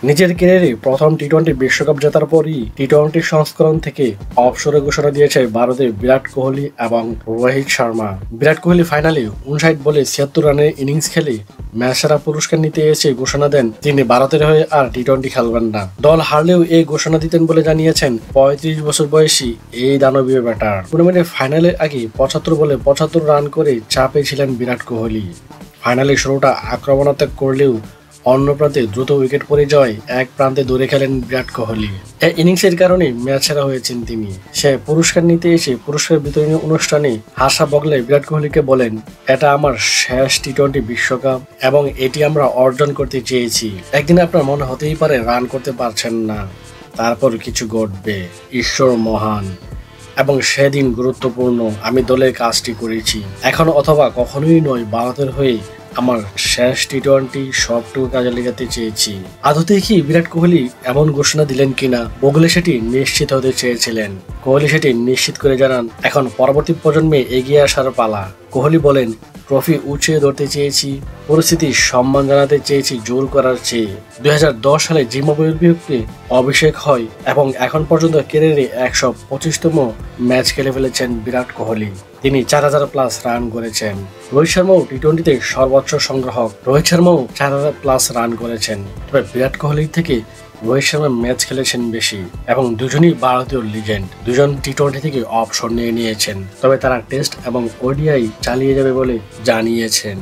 নিজের ক্যারিয়ারে প্রথম টি-20 বিশ্বকাপ জেতার পরই টি-20 সংস্করণ থেকে অবসরের ঘোষণা দিয়েছে ভারতের বিরাট কোহলি এবং রোহিত শর্মা। বিরাট কোহলি ফাইনালে 59 বলে 76 রানের ইনিংস খেলে ম্যাচ সেরা পুরস্কার নিতে এসে ঘোষণা দেন তিনি ভারতের হয়ে আর টি-20 খেলবেন না। দল হারলেও এই ঘোষণা দিতেন বলে জানিয়েছেন 35 বছর বয়সী এই দানবীয় ব্যাটার। টুর্নামেন্টের ফাইনালের আগে 75 বলে 75 রান করে চাপে ছিলেন বিরাট কোহলি। ফাইনালে শুরুটা আক্রমণাত্মক করলেও অন্য প্রান্তে দ্রুত উইকেট পরিজয় এক প্রান্তে দৌড়ে খেলেন বিরাট কোহলি। এই ইনিংসের কারণে ম্যাচ সেরা হয়েছেন তিনি। সে পুরস্কার নিতে এসে পুরস্কার বিতরণী অনুষ্ঠানে হাসা বগলে বিরাট কোহলিকে বলেন, এটা আমার শেষ টি-20 বিশ্বকাপ এবং এটি আমরা অর্জন করতে চেয়েছি। একদিন আপনার মনে হতেই পারে রান করতে পারছেন না, তারপর কিছু ঘটবে। ঈশ্বর মহান এবং সেদিন গুরুত্বপূর্ণ। আমি দলের কাজটি করেছি, এখন অথবা কখনোই নয়। ভারতের হয়ে আমার শেষ টি-20 সবটুকু কাজে লাগাতে চেয়েছি। আদতে কি বিরাট কোহলি এমন ঘোষণা দিলেন কিনা বগলে সেটি নিশ্চিত হতে চেয়েছিলেন। কোহলি সেটি নিশ্চিত করে জানান, এখন পরবর্তী প্রজন্মে এগিয়ে আসার পালা। কোহলি বলেন, ট্রফি উঁচিয়ে ধরতে চেয়েছি, পরিস্থিতির সম্মান জানাতে চেয়েছি জোর করার চেয়ে। 2010 সালে জিম্বাবুয়ের বিপক্ষে অভিষেক হয় এবং এখন পর্যন্ত ক্যারিয়ারে 125তম ম্যাচ খেলে ফেলেছেন বিরাট কোহলি। তিনি 4000+ রান করেছেন। রোহিত শর্মাও টি-20তে সর্বোচ্চ সংগ্রাহক। রোহিত শর্মাও 4000+ রান করেছেন। তবে বিরাট কোহলির থেকে রোহিত শর্মা ম্যাচ খেলেছেন বেশি এবং দুজনই ভারতীয় লিজেন্ড। দুজন টি-20 থেকে অবসর নিয়েছেন, তবে তারা টেস্ট এবং ওডিআই চালিয়ে যাবে বলে জানিয়েছেন।